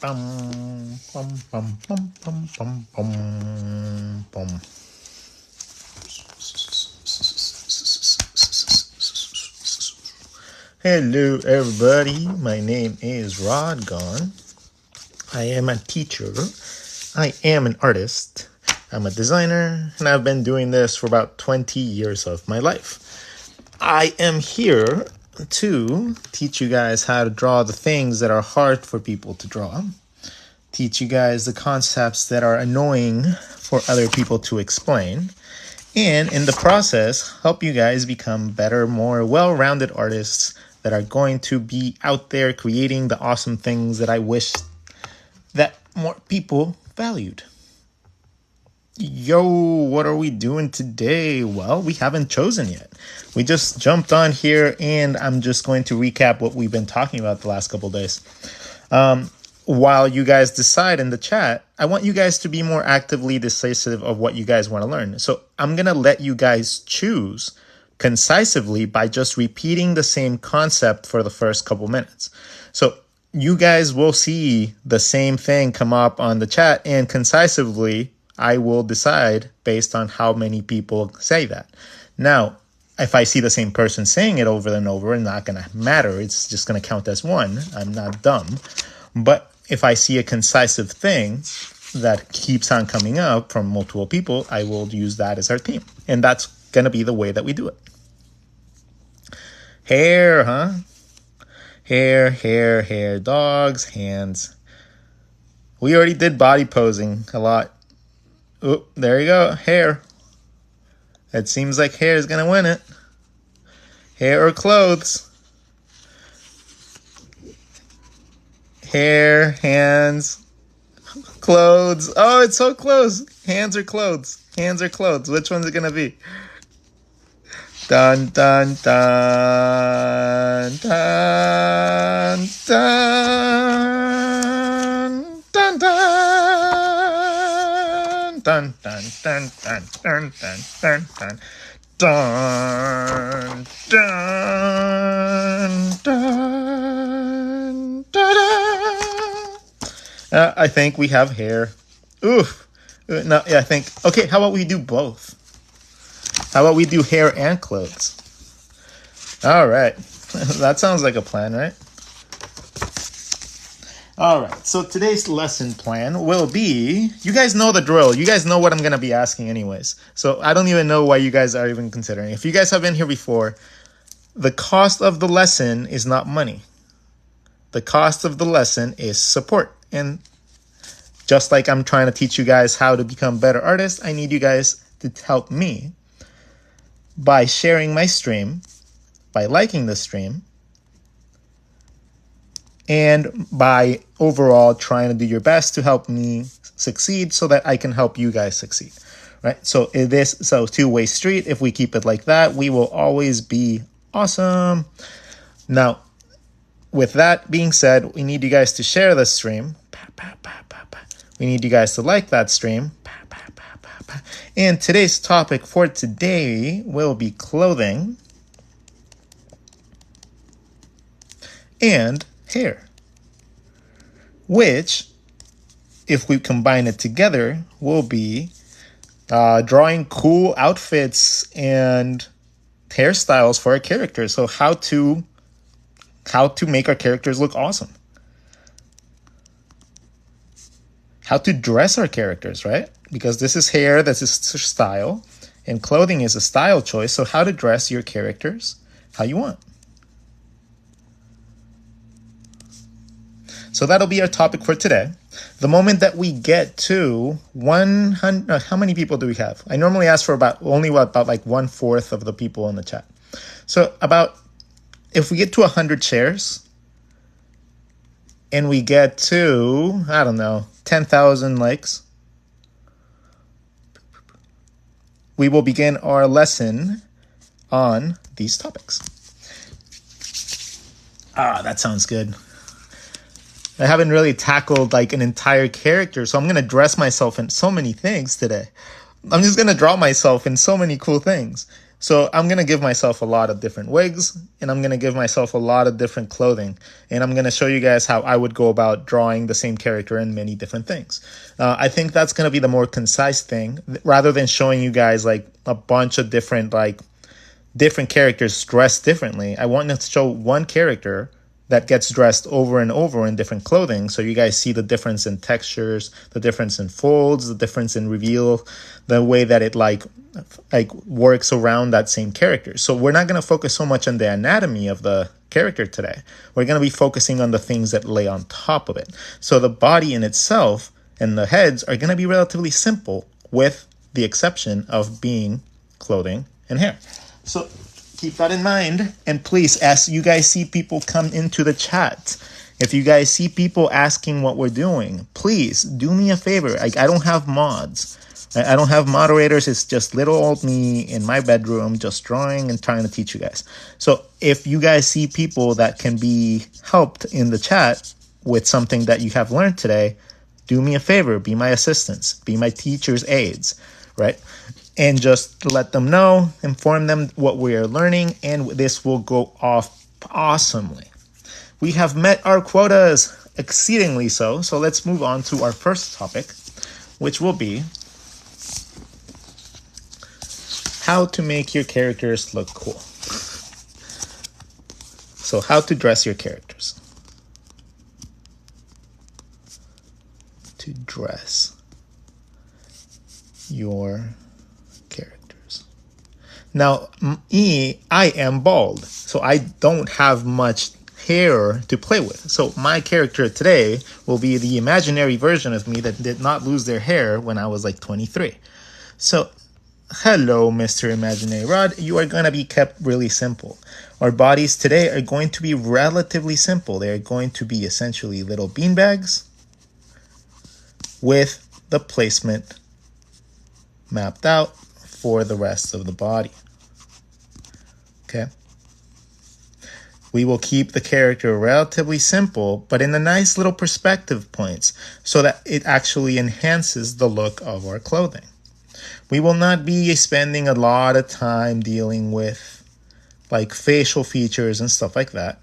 Bum, bum, bum, bum, bum, bum, bum, bum. Hello, everybody. My name is Rod Gone. I am a teacher. I am an artist. I'm a designer, and I've been doing this for about 20 years of my life. I am here to teach you guys how to draw the things that are hard for people to draw. Teach you guys the concepts that are annoying for other people to explain. And in the process, help you guys become better, more well-rounded artists that are going to be out there creating the awesome things that I wish that more people valued. Yo, what are we doing today? Well, we haven't chosen yet. We just jumped on here, and I'm just going to recap what we've been talking about the last couple days. While you guys decide in the chat, I want you guys to be more actively decisive of what you guys want to learn. So I'm going to let you guys choose concisively by just repeating the same concept for the first couple minutes. So you guys will see the same thing come up on the chat, and concisively, I will decide based on how many people say that. Now, if I see the same person saying it over and over, it's not going to matter. It's just going to count as one. I'm not dumb. But if I see a concisive thing that keeps on coming up from multiple people, I will use that as our theme. And that's going to be the way that we do it. Hair, huh? Hair, dogs, hands. We already did body posing a lot. Oh, there you go. Hair. It seems like hair is going to win it. Hair or clothes? Hair, hands, clothes. Oh, it's so close. Hands or clothes? Hands or clothes? Which one's it going to be? Dun, dun, dun, dun, dun, dun, dun. Dun, dun, dun, dun, dun, dun, dun, dun, dun, dun, dun, dun. I think we have hair. Oof. No, yeah, I think. Okay, how about we do both? How about we do hair and clothes? All right. That sounds like a plan, right? All right, so today's lesson plan will be, you guys know the drill. You guys know what I'm going to be asking anyways. So I don't even know why you guys are even considering. If you guys have been here before, the cost of the lesson is not money. The cost of the lesson is support. And just like I'm trying to teach you guys how to become better artists, I need you guys to help me by sharing my stream, by liking the stream, and by overall trying to do your best to help me succeed so that I can help you guys succeed, right? So it is so two-way street. If we keep it like that, we will always be awesome. Now, with that being said, we need you guys to share the stream. We need you guys to like that stream. And today's topic for today will be clothing and hair, which, if we combine it together, will be drawing cool outfits and hairstyles for our characters. So how to make our characters look awesome. How to dress our characters, right? Because this is hair, this is style, and clothing is a style choice. So how to dress your characters how you want. So that'll be our topic for today. The moment that we get to 100, how many people do we have? I normally ask for about like 1/4 of the people in the chat. So if we get to 100 shares and we get to, 10,000 likes, we will begin our lesson on these topics. That sounds good. I haven't really tackled like an entire character, so I'm going to dress myself in so many things today. I'm just going to draw myself in so many cool things. So I'm going to give myself a lot of different wigs, and I'm going to give myself a lot of different clothing. And I'm going to show you guys how I would go about drawing the same character in many different things. I think that's going to be the more concise thing, rather than showing you guys like a bunch of different characters dressed differently. I want to show one character that gets dressed over and over in different clothing, so you guys see the difference in textures, the difference in folds, the difference in reveal, the way that it like works around that same character. So we're not going to focus so much on the anatomy of the character today. We're going to be focusing on the things that lay on top of it. So the body in itself and the heads are going to be relatively simple, with the exception of being clothing and hair. So keep that in mind. And please, as you guys see people come into the chat, if you guys see people asking what we're doing, please do me a favor. I don't have mods. I don't have moderators. It's just little old me in my bedroom just drawing and trying to teach you guys. So if you guys see people that can be helped in the chat with something that you have learned today, do me a favor. Be my assistants. Be my teacher's aides, right? And just let them know, inform them what we are learning, and this will go off awesomely. We have met our quotas, exceedingly so. So let's move on to our first topic, which will be how to make your characters look cool. So how to dress your characters. To dress your characters. Now, I am bald, so I don't have much hair to play with. So my character today will be the imaginary version of me that did not lose their hair when I was like 23. So, hello, Mr. Imaginary Rod. You are going to be kept really simple. Our bodies today are going to be relatively simple. They are going to be essentially little beanbags with the placement mapped out for the rest of the body. Okay. We will keep the character relatively simple, but in a nice little perspective points so that it actually enhances the look of our clothing. We will not be spending a lot of time dealing with like facial features and stuff like that.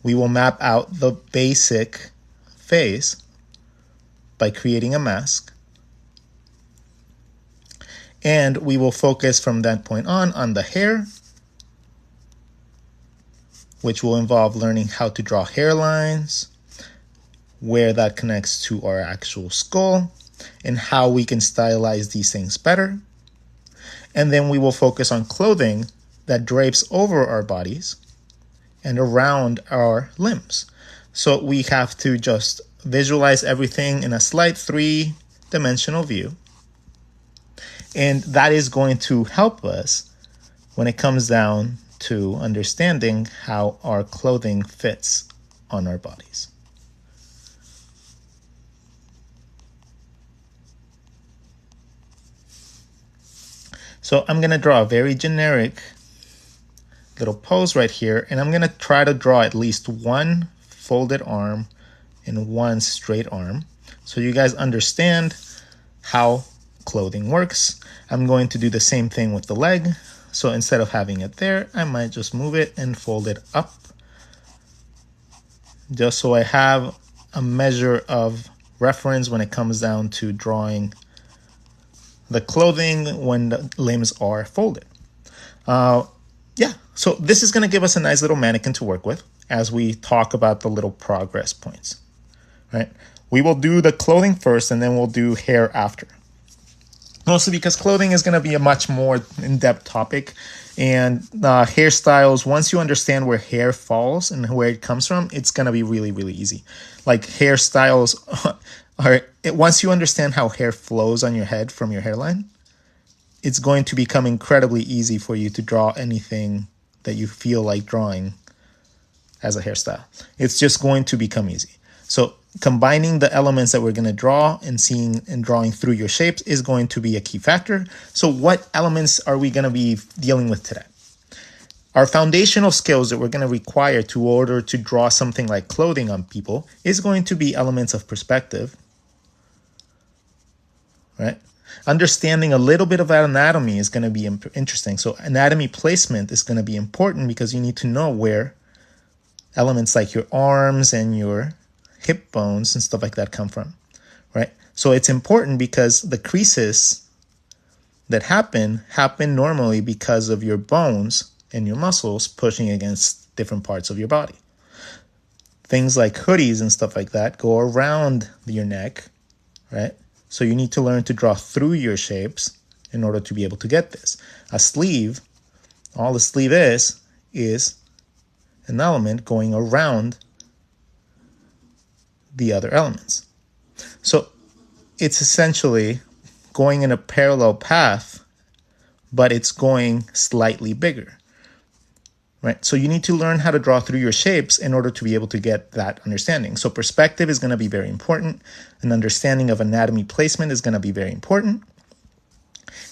We will map out the basic face by creating a mask. And we will focus from that point on the hair, which will involve learning how to draw hairlines, where that connects to our actual skull, and how we can stylize these things better. And then we will focus on clothing that drapes over our bodies and around our limbs. So we have to just visualize everything in a slight 3-dimensional view. And that is going to help us when it comes down to understanding how our clothing fits on our bodies. So I'm going to draw a very generic little pose right here, and I'm going to try to draw at least one folded arm and one straight arm so you guys understand how clothing works. I'm going to do the same thing with the leg. So instead of having it there, I might just move it and fold it up, just so I have a measure of reference when it comes down to drawing the clothing when the limbs are folded. Yeah, so this is going to give us a nice little mannequin to work with as we talk about the little progress points, right? We will do the clothing first and then we'll do hair after. Mostly because clothing is going to be a much more in-depth topic, and hairstyles, once you understand where hair falls and where it comes from, it's going to be really, really easy. Like hairstyles once you understand how hair flows on your head from your hairline, it's going to become incredibly easy for you to draw anything that you feel like drawing as a hairstyle. It's just going to become easy. So combining the elements that we're going to draw and seeing and drawing through your shapes is going to be a key factor. So what elements are we going to be dealing with today? Our foundational skills that we're going to require to order to draw something like clothing on people is going to be elements of perspective, right? Understanding a little bit about anatomy is going to be interesting. So anatomy placement is going to be important because you need to know where elements like your arms and your hip bones and stuff like that come from, right? So it's important because the creases that happen normally because of your bones and your muscles pushing against different parts of your body. Things like hoodies and stuff like that go around your neck, right? So you need to learn to draw through your shapes in order to be able to get this. A sleeve, all the sleeve is an element going around the other elements. So it's essentially going in a parallel path, but it's going slightly bigger, right? So you need to learn how to draw through your shapes in order to be able to get that understanding. So perspective is going to be very important. An understanding of anatomy placement is going to be very important.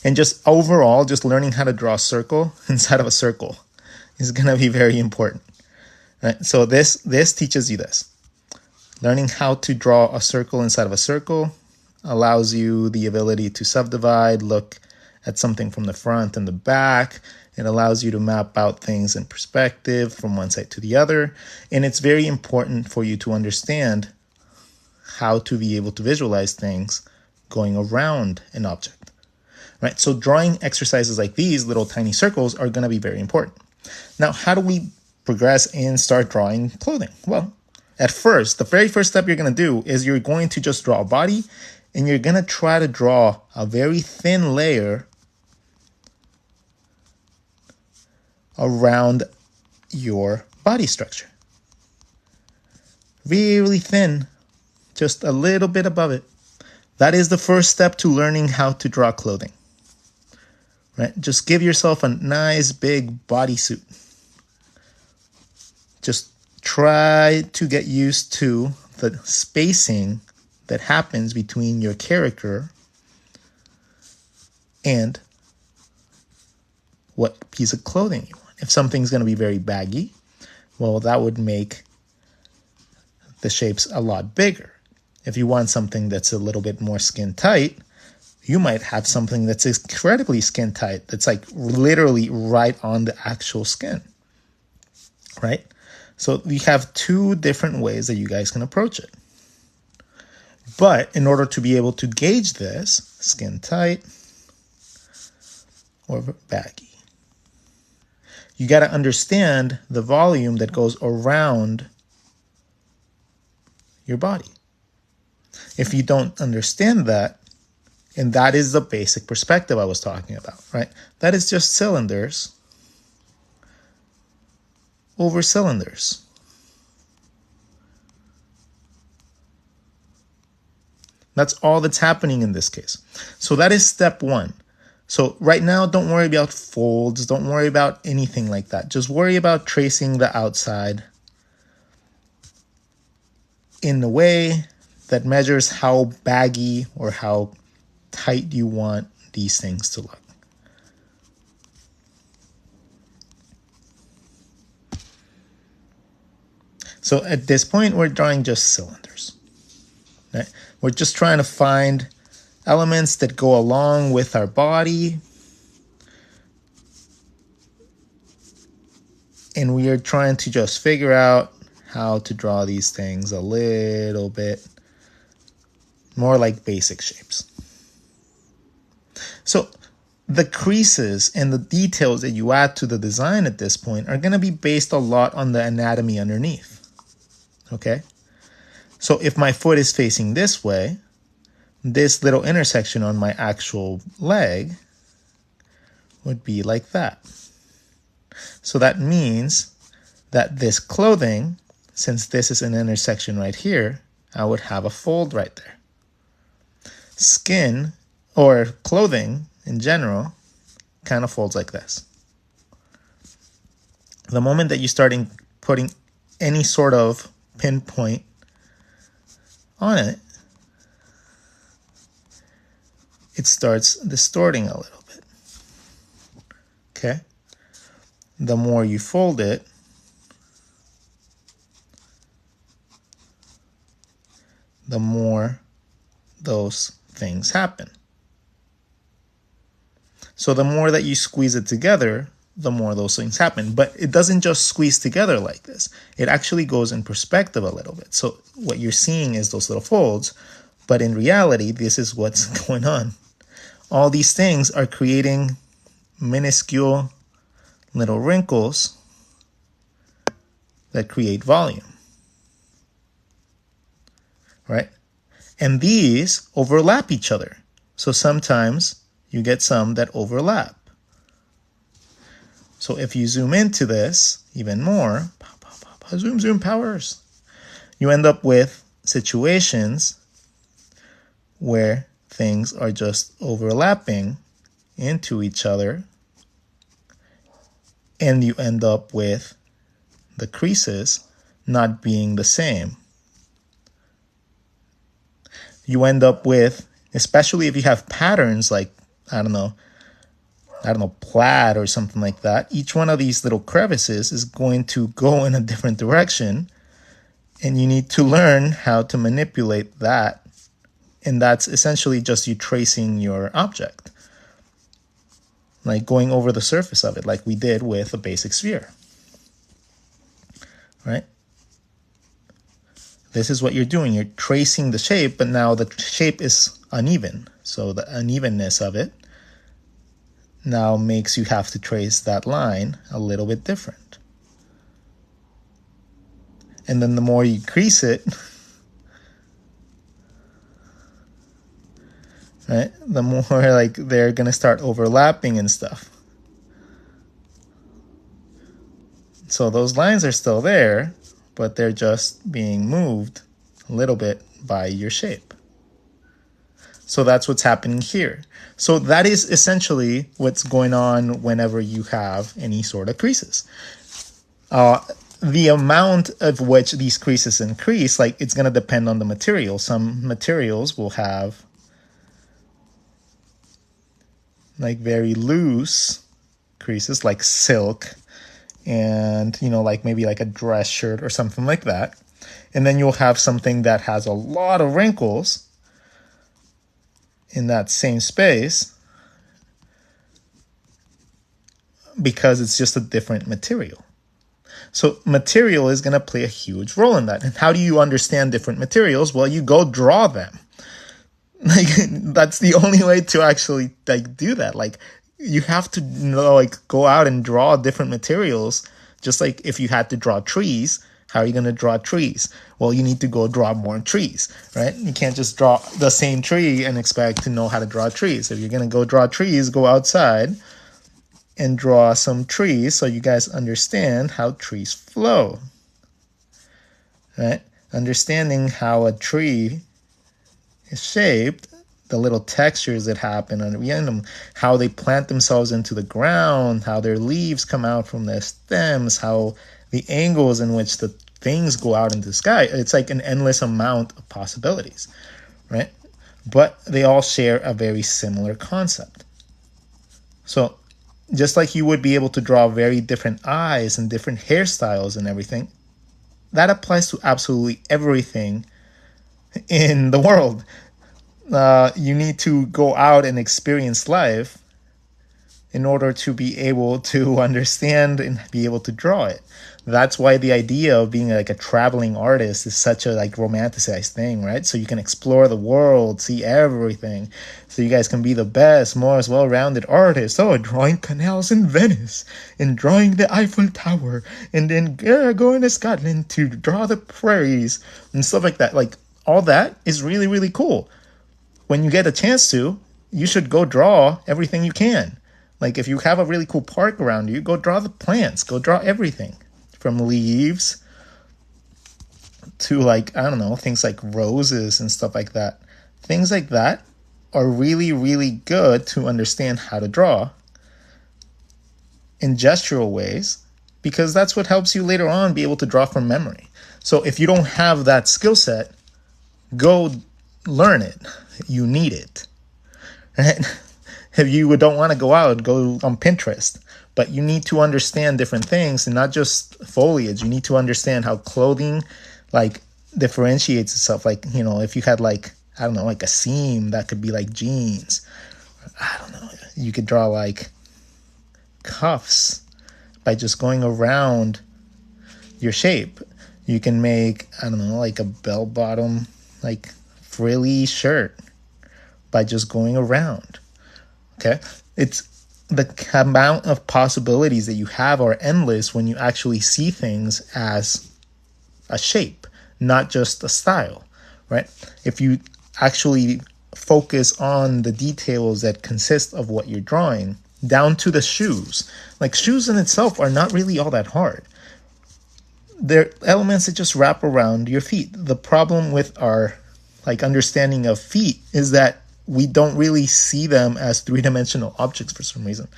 And just overall, just learning how to draw a circle inside of a circle is going to be very important, right? So this teaches you this. Learning how to draw a circle inside of a circle allows you the ability to subdivide, look at something from the front and the back. It allows you to map out things in perspective from one side to the other. And it's very important for you to understand how to be able to visualize things going around an object, right? So drawing exercises like these little tiny circles are going to be very important. Now, how do we progress and start drawing clothing? Well, at first, the very first step you're going to do is you're going to just draw a body, and you're going to try to draw a very thin layer around your body structure. Really thin, just a little bit above it. That is the first step to learning how to draw clothing, right? Just give yourself a nice big bodysuit. Just try to get used to the spacing that happens between your character and what piece of clothing you want. If something's going to be very baggy, well, that would make the shapes a lot bigger. If you want something that's a little bit more skin tight, you might have something that's incredibly skin tight, that's like literally right on the actual skin, right? So we have two different ways that you guys can approach it. But in order to be able to gauge this, skin tight or baggy, you got to understand the volume that goes around your body. If you don't understand that, and that is the basic perspective I was talking about, right? That is just cylinders over cylinders. That's all that's happening in this case. So that is step one. So right now, don't worry about folds. Don't worry about anything like that. Just worry about tracing the outside in a way that measures how baggy or how tight you want these things to look. So at this point, we're drawing just cylinders, right? We're just trying to find elements that go along with our body. And we are trying to just figure out how to draw these things a little bit more like basic shapes. So the creases and the details that you add to the design at this point are going to be based a lot on the anatomy underneath. Okay? So if my foot is facing this way, this little intersection on my actual leg would be like that. So that means that this clothing, since this is an intersection right here, I would have a fold right there. Skin or clothing in general kind of folds like this. The moment that you start putting any sort of pinpoint on it, it starts distorting a little bit. Okay? The more you fold it, the more those things happen. So the more that you squeeze it together, the more those things happen. But it doesn't just squeeze together like this. It actually goes in perspective a little bit. So what you're seeing is those little folds, but in reality, this is what's going on. All these things are creating minuscule little wrinkles that create volume, right? And these overlap each other. So sometimes you get some that overlap. So if you zoom into this even more, zoom powers, you end up with situations where things are just overlapping into each other, and you end up with the creases not being the same. You end up with, especially if you have patterns like, I don't know, plaid or something like that, each one of these little crevices is going to go in a different direction, and you need to learn how to manipulate that. And that's essentially just you tracing your object, like going over the surface of it, like we did with a basic sphere, right? This is what you're doing. You're tracing the shape, but now the shape is uneven. So the unevenness of it now makes you have to trace that line a little bit different. And then the more you crease it, right, the more like they're going to start overlapping and stuff. So those lines are still there, but they're just being moved a little bit by your shape. So that's what's happening here. So that is essentially what's going on whenever you have any sort of creases. The amount of which these creases increase, like it's going to depend on the material. Some materials will have like very loose creases, like silk, and like maybe like a dress shirt or something like that. And then you'll have something that has a lot of wrinkles in that same space because it's just a different material. So material is going to play a huge role in that. And how do you understand different materials? Well, you go draw them. Like that's the only way to actually like do that. Like you have to like go out and draw different materials. Just like if you had to draw trees, how are you going to draw trees? Well, you need to go draw more trees, right? You can't just draw the same tree and expect to know how to draw trees. If you're going to go draw trees, go outside and draw some trees so you guys understand how trees flow, right? Understanding how a tree is shaped, the little textures that happen on them, how they plant themselves into the ground, how their leaves come out from their stems, how the angles in which the things go out into the sky. It's like an endless amount of possibilities, right? But they all share a very similar concept. So just like you would be able to draw very different eyes and different hairstyles and everything, that applies to absolutely everything in the world. You need to go out and experience life in order to be able to understand and be able to draw it. That's why the idea of being like a traveling artist is such a like romanticized thing, right? So you can explore the world, see everything. So you guys can be the best, most well-rounded artists. Oh, drawing canals in Venice and drawing the Eiffel Tower and then going to Scotland to draw the prairies and stuff like that. Like all that is really, really cool. When you get a chance to, you should go draw everything you can. Like if you have a really cool park around you, go draw the plants, go draw everything from leaves to like, I don't know, things like roses and stuff like that. Things like that are really, really good to understand how to draw in gestural ways, because that's what helps you later on be able to draw from memory. So if you don't have that skill set, go learn it. You need it, right? If you don't want to go out, go on Pinterest. But you need to understand different things and not just foliage. You need to understand how clothing like differentiates itself. Like, if you had like, I don't know, like a seam, that could be like jeans, I don't know, you could draw like cuffs by just going around your shape. You can make, I don't know, like a bell bottom, like frilly shirt by just going around. Okay. It's the amount of possibilities that you have are endless when you actually see things as a shape, not just a style, right? If you actually focus on the details that consist of what you're drawing, down to the shoes. Like shoes in itself are not really all that hard. They're elements that just wrap around your feet. The problem with our like understanding of feet is that we don't really see them as three-dimensional objects for some reason.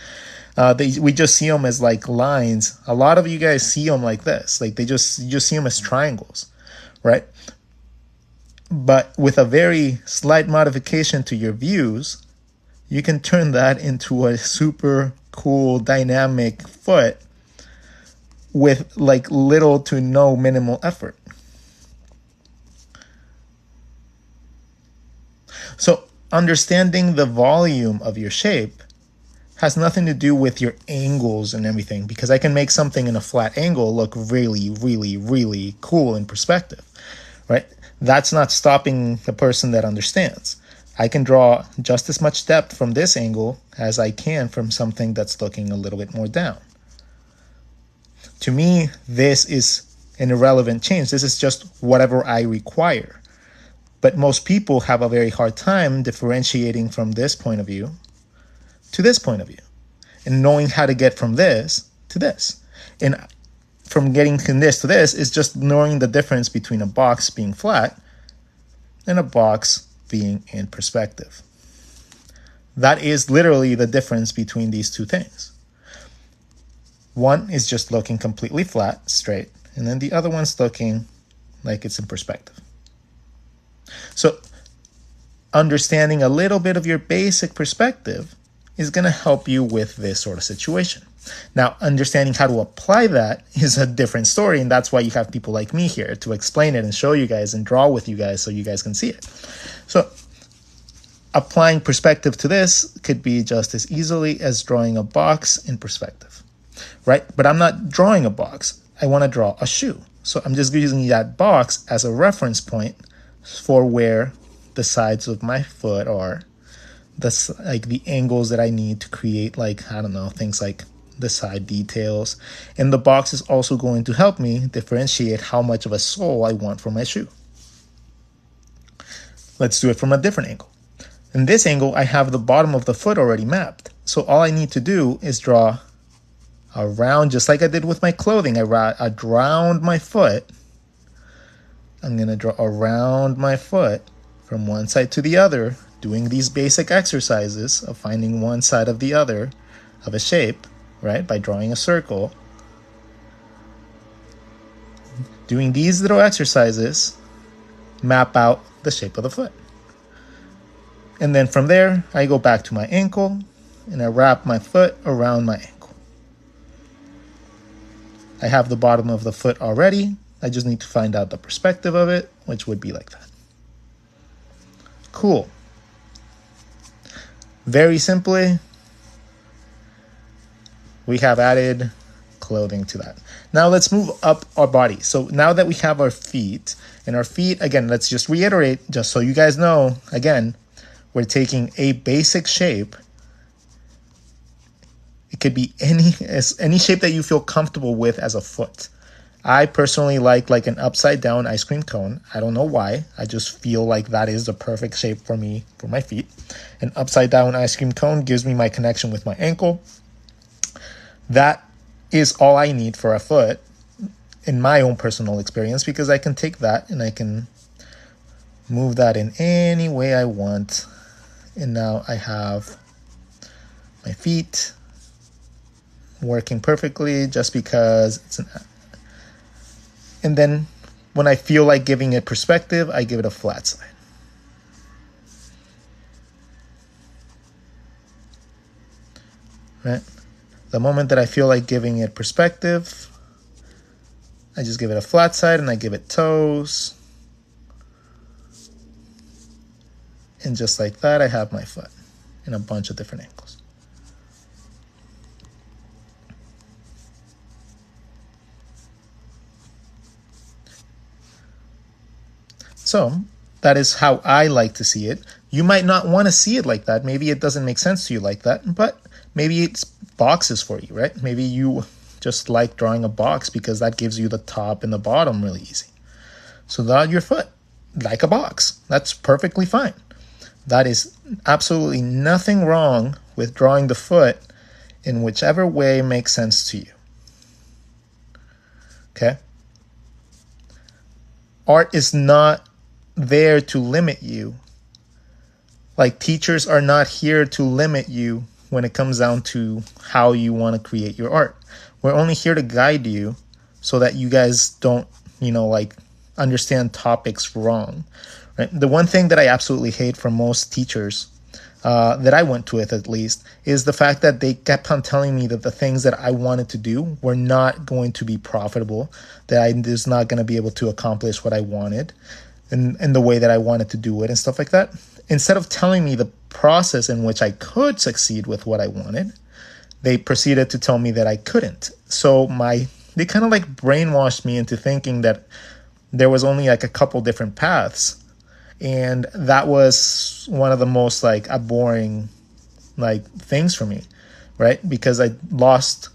We just see them as like lines. A lot of you guys see them like this, like you just see them as triangles, right? But with a very slight modification to your views, you can turn that into a super cool dynamic foot with like little to no minimal effort. So understanding the volume of your shape has nothing to do with your angles and everything, because I can make something in a flat angle look really, really, really cool in perspective, right? That's not stopping the person that understands. I can draw just as much depth from this angle as I can from something that's looking a little bit more down. To me, this is an irrelevant change. This is just whatever I require. But most people have a very hard time differentiating from this point of view to this point of view and knowing how to get from this to this. And from getting from this to this is just knowing the difference between a box being flat and a box being in perspective. That is literally the difference between these two things. One is just looking completely flat, straight, and then the other one's looking like it's in perspective. So understanding a little bit of your basic perspective is going to help you with this sort of situation. Now, understanding how to apply that is a different story, and that's why you have people like me here to explain it and show you guys and draw with you guys so you guys can see it. So applying perspective to this could be just as easily as drawing a box in perspective, right? But I'm not drawing a box. I want to draw a shoe. So I'm just using that box as a reference point for where the sides of my foot are. That's like the angles that I need to create, like, I don't know, things like the side details. And the box is also going to help me differentiate how much of a sole I want for my shoe. Let's do it from a different angle. In this angle, I have the bottom of the foot already mapped. So all I need to do is draw around, just like I did with my clothing. I round my foot. I'm going to draw around my foot from one side to the other, doing these basic exercises of finding one side of the other of a shape, right? By drawing a circle. Doing these little exercises map out the shape of the foot. And then from there, I go back to my ankle and I wrap my foot around my ankle. I have the bottom of the foot already. I just need to find out the perspective of it, which would be like that. Cool. Very simply, we have added clothing to that. Now let's move up our body. So now that we have our feet, and our feet, again, let's just reiterate, just so you guys know, again, we're taking a basic shape. It could be any shape that you feel comfortable with as a foot. I personally like an upside down ice cream cone. I don't know why. I just feel like that is the perfect shape for me, for my feet. An upside down ice cream cone gives me my connection with my ankle. That is all I need for a foot in my own personal experience, because I can take that and I can move that in any way I want. And now I have my feet working perfectly just because it's an... And then when I feel like giving it perspective, I give it a flat side. Right? The moment that I feel like giving it perspective, I just give it a flat side and I give it toes. And just like that, I have my foot. in a bunch of different angles. So that is how I like to see it. You might not want to see it like that. Maybe it doesn't make sense to you like that, but maybe it's boxes for you, right? Maybe you just like drawing a box because that gives you the top and the bottom really easy. So draw your foot like a box. That's perfectly fine. That is absolutely nothing wrong with drawing the foot in whichever way makes sense to you. Okay? Art is not there to limit you. Like, teachers are not here to limit you when it comes down to how you want to create your art. We're only here to guide you so that you guys don't, like, understand topics wrong. Right? The one thing that I absolutely hate from most teachers that I went with, at least, is the fact that they kept on telling me that the things that I wanted to do were not going to be profitable, that I was not going to be able to accomplish what I wanted in the way that I wanted to do it and stuff like that. Instead of telling me the process in which I could succeed with what I wanted, they proceeded to tell me that I couldn't. So they kind of like brainwashed me into thinking that there was only like a couple different paths. And that was one of the most like abhorring like things for me, right? Because I lost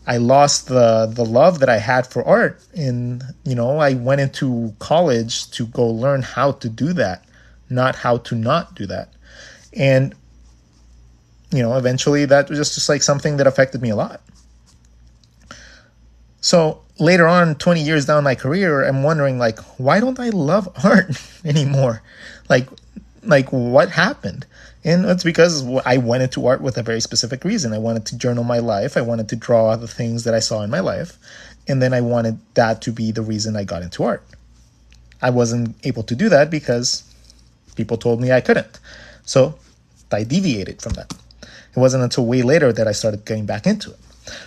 the love that I had for art. And, I went into college to go learn how to do that, not how to not do that. And, eventually that was just like something that affected me a lot. So later on, 20 years down my career, I'm wondering, like, why don't I love art anymore? Like what happened? And it's because I went into art with a very specific reason. I wanted to journal my life. I wanted to draw the things that I saw in my life. And then I wanted that to be the reason I got into art. I wasn't able to do that because people told me I couldn't. So I deviated from that. It wasn't until way later that I started getting back into it.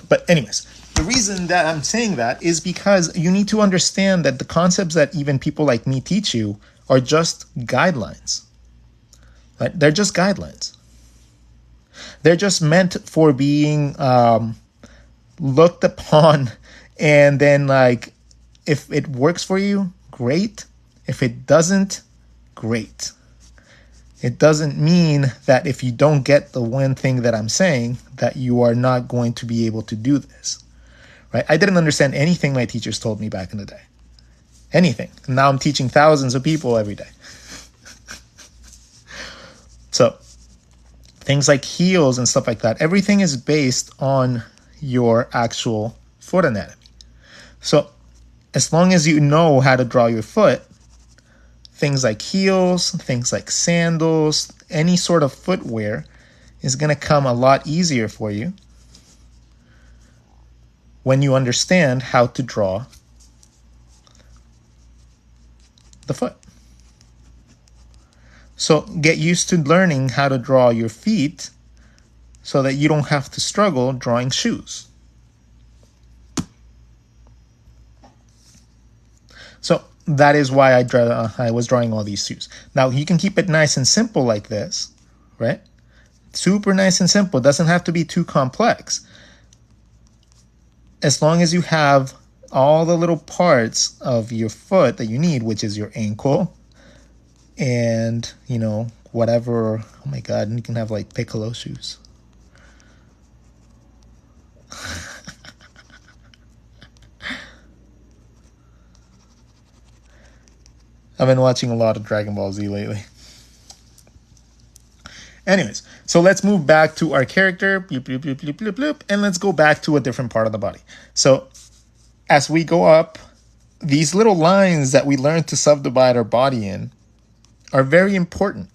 But anyways, the reason that I'm saying that is because you need to understand that the concepts that even people like me teach you are just guidelines. Right? They're just guidelines. They're just meant for being looked upon, and then, like, if it works for you, great. If it doesn't, great. It doesn't mean that if you don't get the one thing that I'm saying, that you are not going to be able to do this. Right? I didn't understand anything my teachers told me back in the day. Anything. And now I'm teaching thousands of people every day. So things like heels and stuff like that, everything is based on your actual foot anatomy. So as long as you know how to draw your foot, things like heels, things like sandals, any sort of footwear is going to come a lot easier for you when you understand how to draw the foot. So get used to learning how to draw your feet so that you don't have to struggle drawing shoes. So that is why I was drawing all these shoes. Now you can keep it nice and simple like this, right? Super nice and simple. It doesn't have to be too complex. As long as you have all the little parts of your foot that you need, which is your ankle and, whatever. Oh my God, you can have like piccolo shoes. I've been watching a lot of Dragon Ball Z lately. Anyways, so let's move back to our character, bloop, bloop, bloop, bloop, bloop, bloop, and let's go back to a different part of the body. So as we go up, these little lines that we learn to subdivide our body in are very important.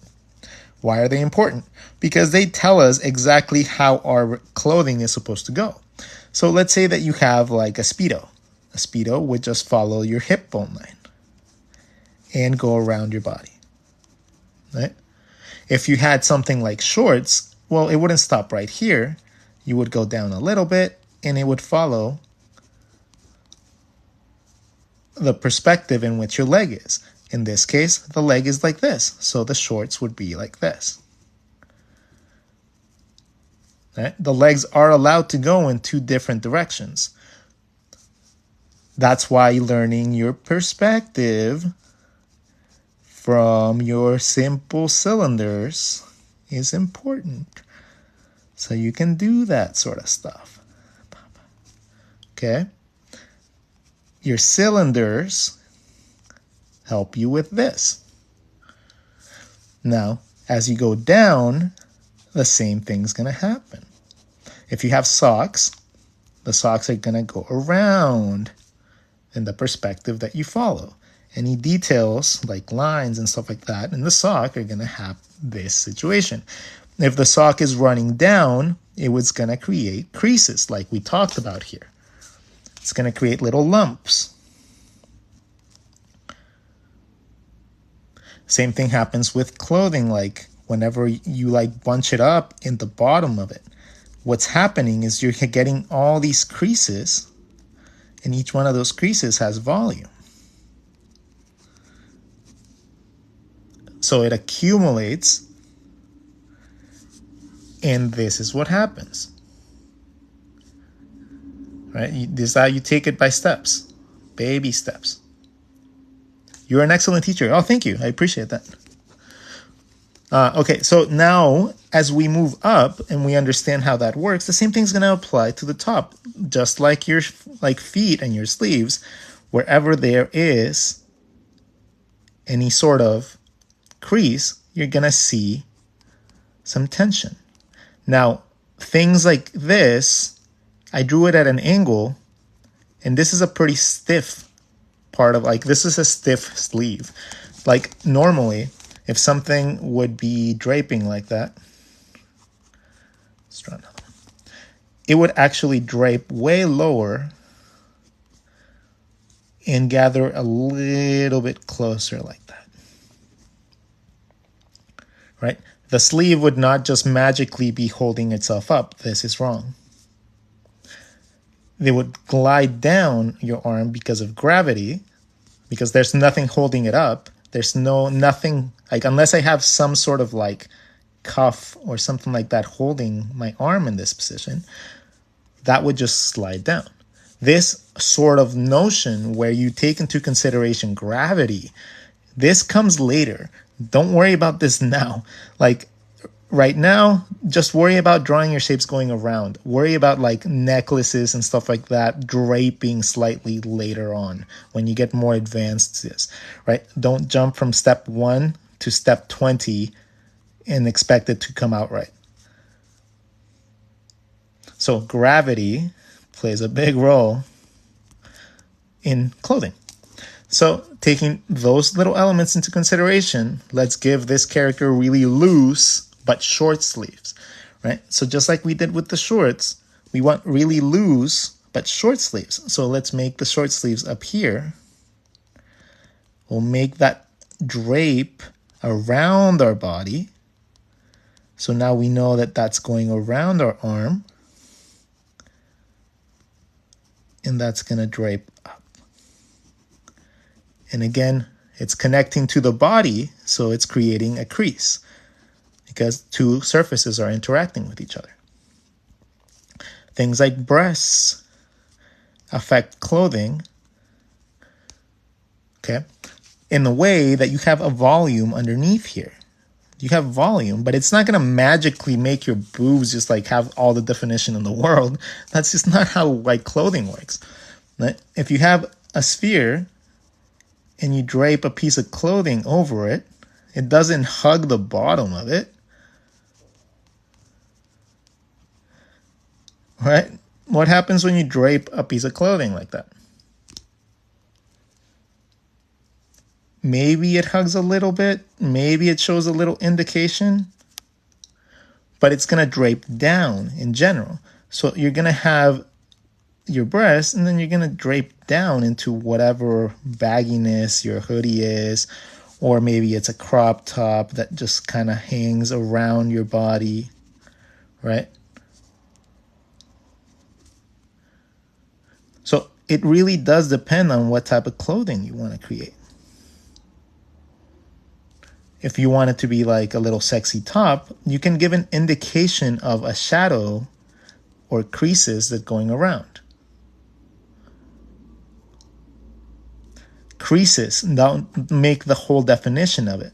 Why are they important? Because they tell us exactly how our clothing is supposed to go. So let's say that you have like a Speedo. A Speedo would just follow your hip bone line and go around your body, right? If you had something like shorts, well, it wouldn't stop right here. You would go down a little bit and it would follow the perspective in which your leg is. In this case, the leg is like this, so the shorts would be like this. right? The legs are allowed to go in two different directions. That's why learning your perspective from your simple cylinders is important. So you can do that sort of stuff. Okay? Your cylinders help you with this. Now, as you go down, the same thing's going to happen. If you have socks, the socks are going to go around in the perspective that you follow. Any details like lines and stuff like that in the sock are going to have this situation. If the sock is running down, it was going to create creases like we talked about here. It's going to create little lumps. Same thing happens with clothing, like whenever you like bunch it up in the bottom of it. What's happening is you're getting all these creases, and each one of those creases has volume. So it accumulates, and this is what happens. Right? This is how you take it by steps, baby steps. You're an excellent teacher. Oh, thank you. I appreciate that. Okay, so now as we move up and we understand how that works, the same thing's going to apply to the top. Just like your feet and your sleeves, wherever there is any sort of crease, you're going to see some tension. Now, things like this, I drew it at an angle, and this is a pretty stiff part of, like, this is a stiff sleeve. Like, normally, if something would be draping like that, let's try another one. It would actually drape way lower and gather a little bit closer like that. Right? The sleeve would not just magically be holding itself up. This is wrong. They would glide down your arm because of gravity, because there's nothing holding it up. There's nothing, like, unless I have some sort of like cuff or something like that holding my arm in this position, that would just slide down. This sort of notion where you take into consideration gravity, this comes later. Don't worry about this now. Like, right now, just worry about drawing your shapes going around. Worry about like necklaces and stuff like that draping slightly later on when you get more advanced to this, right? Don't jump from step 1 to step 20 and expect it to come out right. So gravity plays a big role in clothing. So taking those little elements into consideration, let's give this character really loose but short sleeves, right? So just like we did with the shorts, we want really loose but short sleeves. So let's make the short sleeves up here. We'll make that drape around our body. So now we know that that's going around our arm. And that's going to drape up. And again, it's connecting to the body, so it's creating a crease because two surfaces are interacting with each other. Things like breasts affect clothing, okay, in the way that you have a volume underneath here. You have volume, but it's not going to magically make your boobs just like have all the definition in the world. That's just not how like clothing works. If you have a sphere and you drape a piece of clothing over it, it doesn't hug the bottom of it. Right? What happens when you drape a piece of clothing like that? Maybe it hugs a little bit. Maybe it shows a little indication. But it's going to drape down in general. So you're going to have your breast, and then you're going to drape down into whatever bagginess your hoodie is. Or maybe it's a crop top that just kind of hangs around your body. Right? So it really does depend on what type of clothing you want to create. If you want it to be like a little sexy top, you can give an indication of a shadow or creases that going around. Creases don't make the whole definition of it.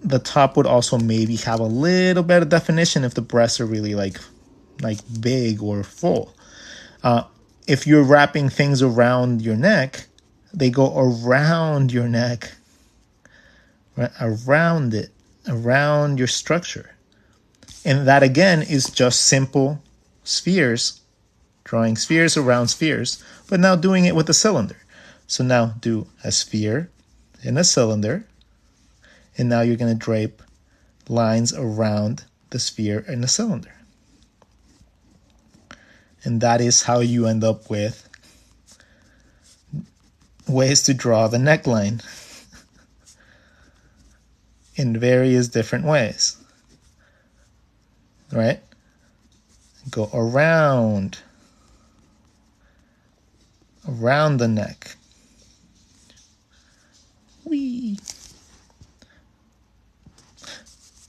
The top would also maybe have a little better definition if the breasts are really like big or full. If you're wrapping things around your neck, they go around your neck, right? Around it, around your structure. And that again is just simple spheres, drawing spheres around spheres, but now doing it with a cylinder. So now do a sphere in a cylinder, and now you're going to drape lines around the sphere in the cylinder. And that is how you end up with ways to draw the neckline in various different ways, right? Go around the neck. Whee!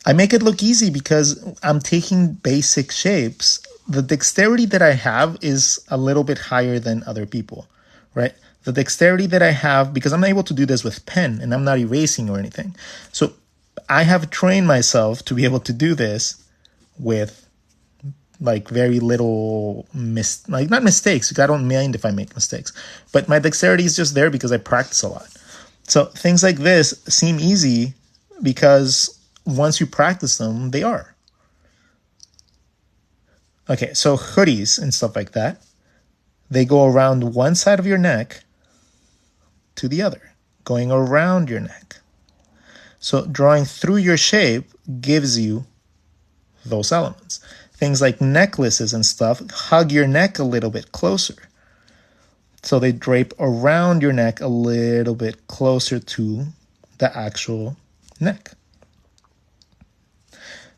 I make it look easy because I'm taking basic shapes. The dexterity that I have is a little bit higher than other people, right? The dexterity that I have, because I'm able to do this with pen and I'm not erasing or anything. So I have trained myself to be able to do this with like very little not mistakes, because I don't mind if I make mistakes, but my dexterity is just there because I practice a lot. So things like this seem easy because once you practice them, they are. Okay, so hoodies and stuff like that, they go around one side of your neck to the other, going around your neck. So drawing through your shape gives you those elements. Things like necklaces and stuff hug your neck a little bit closer. So they drape around your neck a little bit closer to the actual neck.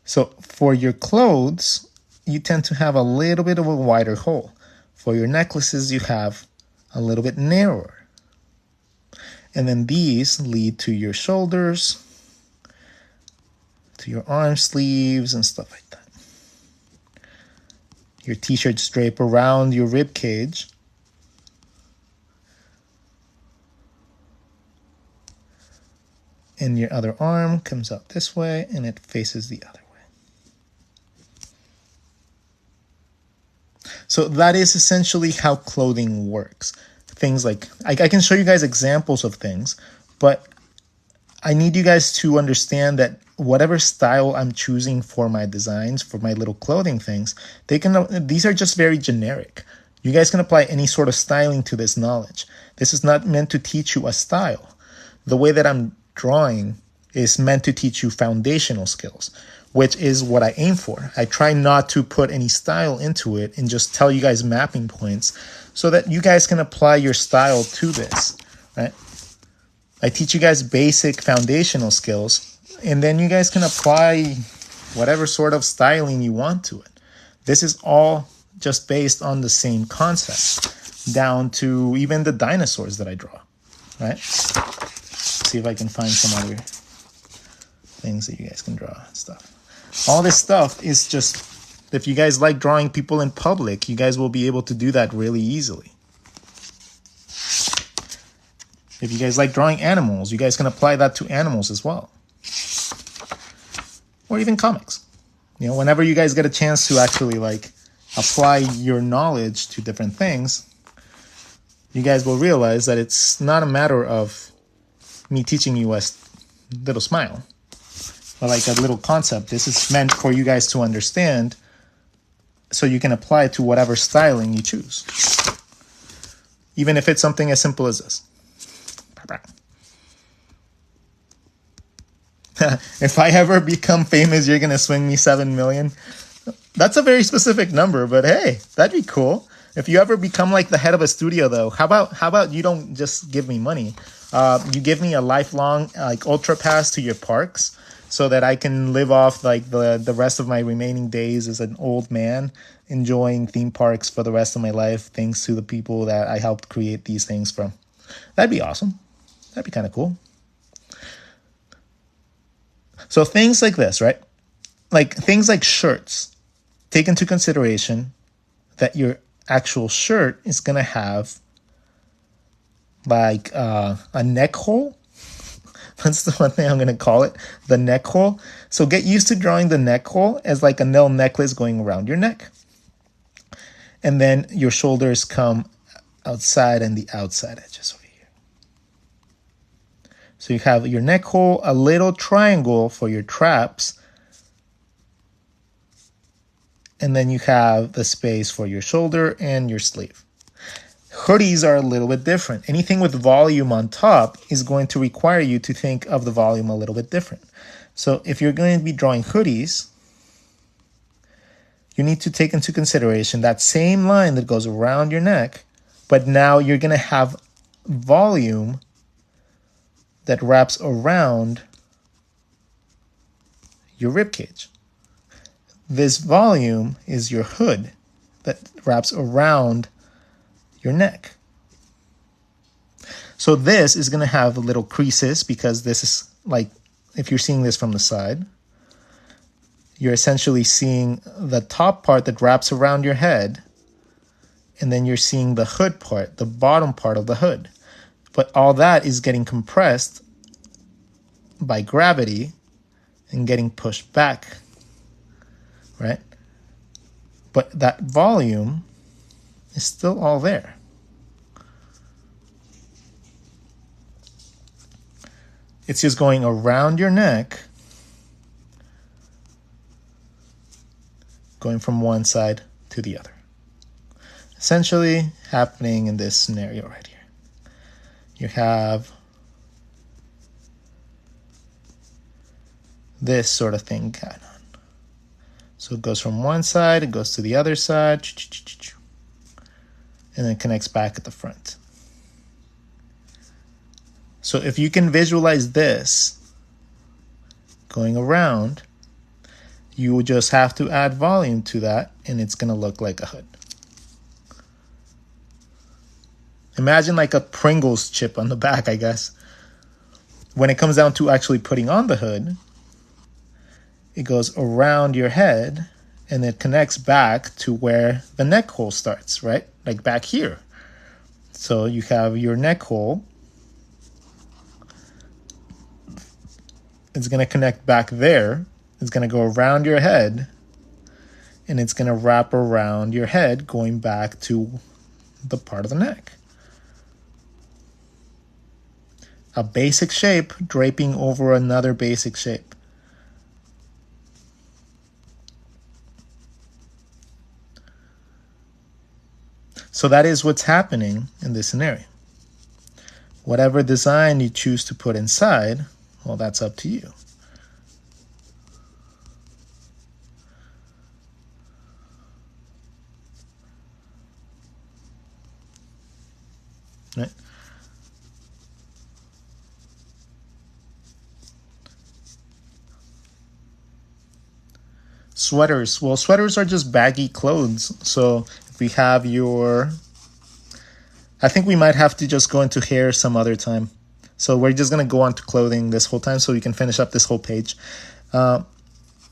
So for your clothes, you tend to have a little bit of a wider hole. For your necklaces, you have a little bit narrower. And then these lead to your shoulders, to your arm sleeves and stuff like that. Your t-shirts drape around your rib cage. And your other arm comes out this way and it faces the other way. So that is essentially how clothing works. Things like, I can show you guys examples of things, but I need you guys to understand that whatever style I'm choosing for my designs, for my little clothing things, these are just very generic. You guys can apply any sort of styling to this knowledge. This is not meant to teach you a style. The way that I'm drawing is meant to teach you foundational skills, which is what I aim for. I try not to put any style into it and just tell you guys mapping points so that you guys can apply your style to this, right? I teach you guys basic foundational skills, and then you guys can apply whatever sort of styling you want to it. This is all just based on the same concept, down to even the dinosaurs that I draw, right? See if I can find some other things that you guys can draw and stuff. All this stuff is just, if you guys like drawing people in public, you guys will be able to do that really easily. If you guys like drawing animals, you guys can apply that to animals as well. Or even comics. You know, whenever you guys get a chance to actually like apply your knowledge to different things, you guys will realize that it's not a matter of me teaching you a little smile, but like a little concept. This is meant for you guys to understand so you can apply it to whatever styling you choose. Even if it's something as simple as this. If I ever become famous, you're going to swing me 7 million. That's a very specific number, but hey, that'd be cool. If you ever become like the head of a studio though, how about you don't just give me money? You give me a lifelong like ultra pass to your parks so that I can live off like the rest of my remaining days as an old man enjoying theme parks for the rest of my life, thanks to the people that I helped create these things from. That'd be awesome. That'd be kind of cool. So things like this, right? Like things like shirts. take into consideration that your actual shirt is going to have like a neck hole. That's the one thing I'm going to call it, the neck hole. So get used to drawing the neck hole as like a nail necklace going around your neck. And then your shoulders come outside and the outside edges over here. So you have your neck hole, a little triangle for your traps, and then you have the space for your shoulder and your sleeve. Hoodies are a little bit different. Anything with volume on top is going to require you to think of the volume a little bit different. So if you're going to be drawing hoodies, you need to take into consideration that same line that goes around your neck, but now you're going to have volume that wraps around your rib cage. This volume is your hood that wraps around your neck. So this is going to have little creases because this is like, if you're seeing this from the side, you're essentially seeing the top part that wraps around your head, and then you're seeing the hood part, the bottom part of the hood. But all that is getting compressed by gravity and getting pushed back, right? But that volume is still all there. It's just going around your neck, going from one side to the other. Essentially happening in this scenario right here. You have this sort of thing going on. So it goes from one side, it goes to the other side, and then connects back at the front. So if you can visualize this going around, you will just have to add volume to that, and it's going to look like a hood. Imagine like a Pringles chip on the back, I guess. When it comes down to actually putting on the hood, it goes around your head, and it connects back to where the neck hole starts, right? Like back here. So you have your neck hole. It's going to connect back there. It's going to go around your head, and it's going to wrap around your head going back to the part of the neck. A basic shape draping over another basic shape. So that is what's happening in this scenario. Whatever design you choose to put inside, well, that's up to you. Right? Sweaters. Well, sweaters are just baggy clothes. So if we have your... I think we might have to just go into hair some other time. So we're just going to go on to clothing this whole time so we can finish up this whole page.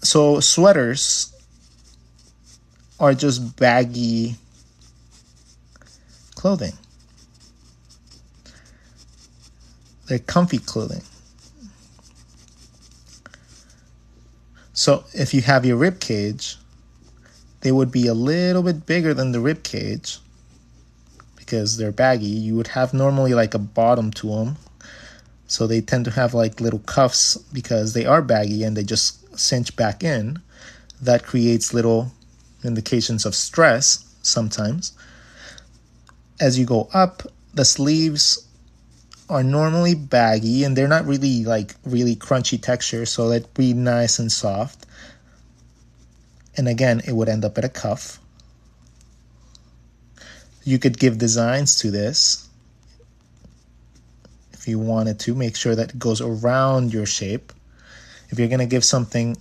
So sweaters are just baggy clothing. They're comfy clothing. So if you have your rib cage, they would be a little bit bigger than the rib cage because they're baggy. You would have normally like a bottom to them. So they tend to have like little cuffs because they are baggy and they just cinch back in. That creates little indications of stress sometimes. As you go up, the sleeves are normally baggy and they're not really like really crunchy texture, so it'd be nice and soft. And again, it would end up at a cuff. You could give designs to this if you wanted to. Make sure that it goes around your shape. If you're going to give something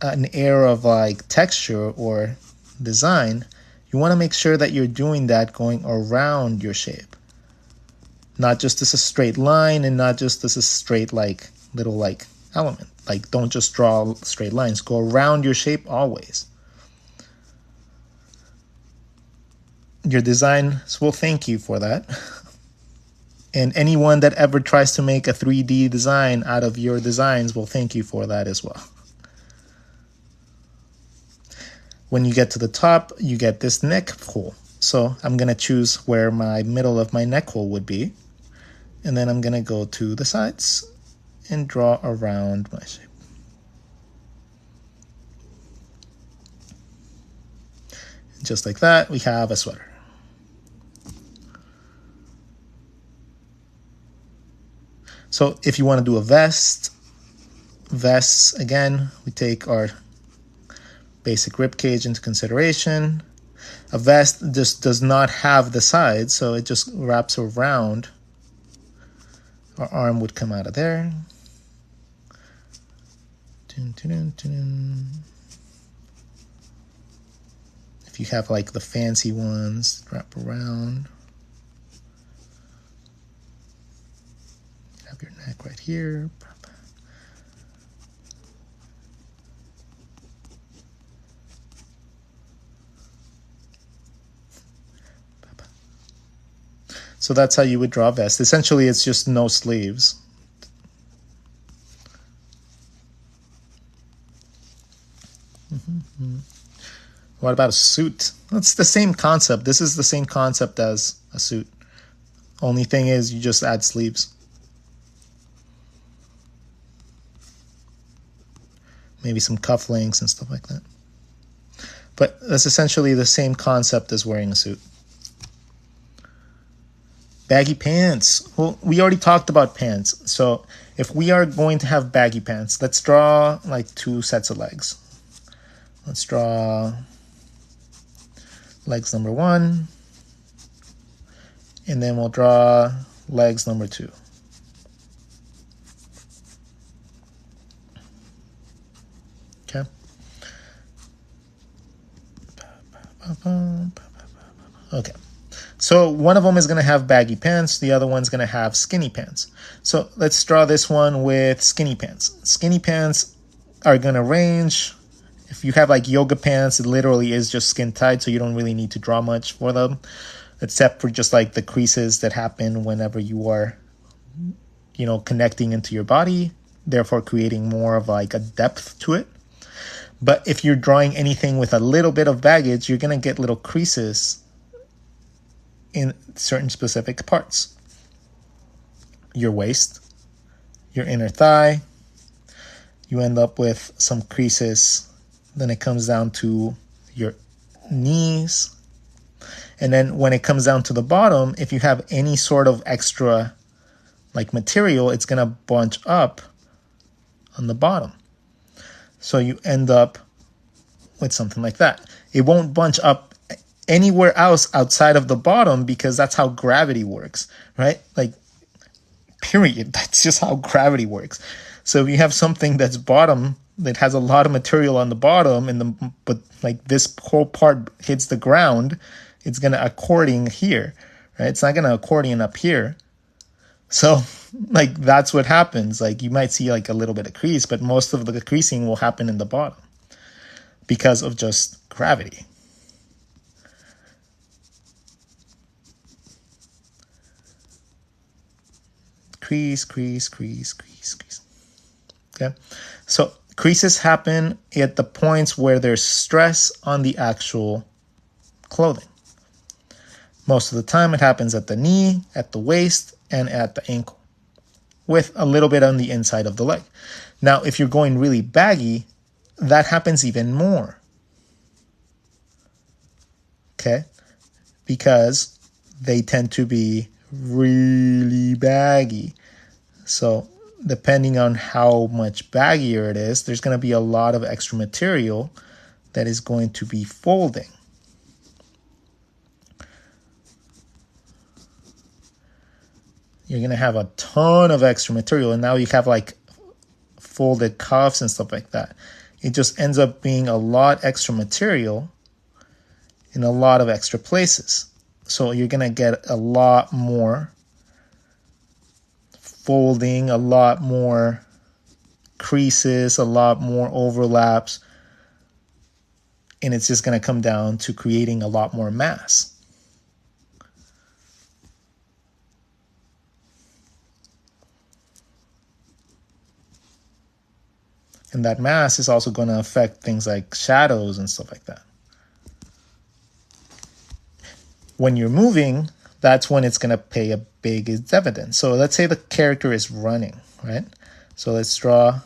an air of like texture or design, you want to make sure that you're doing that going around your shape. Not just as a straight line and not just as a straight like little like element. Like don't just draw straight lines. Go around your shape always. Your designs will thank you for that. And anyone that ever tries to make a 3D design out of your designs will thank you for that as well. When you get to the top, you get this neck hole. So I'm going to choose where my middle of my neck hole would be. And then I'm going to go to the sides and draw around my shape. Just like that, we have a sweater. So if you want to do a vest, vests, again, we take our basic rib cage into consideration. A vest just does not have the sides, so it just wraps around. Our arm would come out of there. If you have like the fancy ones, wrap around. Have your neck right here. So that's how you would draw a vest. Essentially, it's just no sleeves. What about a suit? That's the same concept. This is the same concept as a suit. Only thing is you just add sleeves. Maybe some cufflinks and stuff like that. But that's essentially the same concept as wearing a suit. Baggy pants. Well, we already talked about pants. So if we are going to have baggy pants, let's draw like 2 sets of legs. Let's draw legs number 1. And then we'll draw legs number 2. Okay. Okay. So one of them is going to have baggy pants. The other one's going to have skinny pants. So let's draw this one with skinny pants. Skinny pants are going to range. If you have like yoga pants, it literally is just skin tight, so you don't really need to draw much for them, except for just like the creases that happen whenever you are, connecting into your body, therefore creating more of like a depth to it. But if you're drawing anything with a little bit of baggage, you're going to get little creases in certain specific parts. Your waist, your inner thigh, you end up with some creases. Then it comes down to your knees. And then when it comes down to the bottom, if you have any sort of extra like material, it's going to bunch up on the bottom. So you end up with something like that. It won't bunch up anywhere else outside of the bottom because that's how gravity works, right? Like, period. That's just how gravity works. So if you have something that's bottom, that has a lot of material on the bottom, but like this whole part hits the ground, it's going to accordion here, right? It's not going to accordion up here. So like that's what happens. Like you might see like a little bit of crease, but most of the creasing will happen in the bottom because of just gravity. Crease, crease, crease, crease, crease. Okay. So creases happen at the points where there's stress on the actual clothing. Most of the time it happens at the knee, at the waist, and at the ankle, with a little bit on the inside of the leg. Now, if you're going really baggy, that happens even more. Okay? Because they tend to be really baggy. So depending on how much baggier it is, there's going to be a lot of extra material that is going to be folding. You're going to have a ton of extra material, and now you have like folded cuffs and stuff like that. It just ends up being a lot extra material in a lot of extra places. So you're going to get a lot more folding, a lot more creases, a lot more overlaps, and it's just going to come down to creating a lot more mass. And that mask is also going to affect things like shadows and stuff like that. When you're moving, that's when it's going to pay a big dividend. So let's say the character is running, right? So let's draw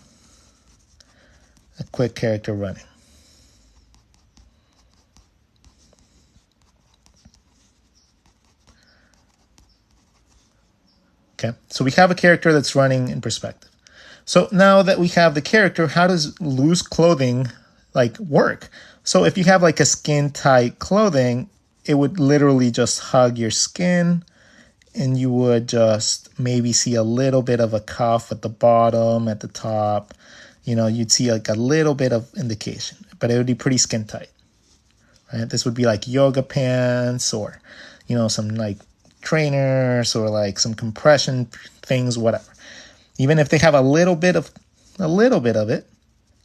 a quick character running. Okay, so we have a character that's running in perspective. So now that we have the character, how does loose clothing like work? So if you have like a skin tight clothing, it would literally just hug your skin, and you would just maybe see a little bit of a cuff at the bottom, at the top. You know, you'd see like a little bit of indication, but it would be pretty skin tight. Right? This would be like yoga pants, or, you know, some like trainers, or like some compression things, whatever. Even if they have a little bit of it,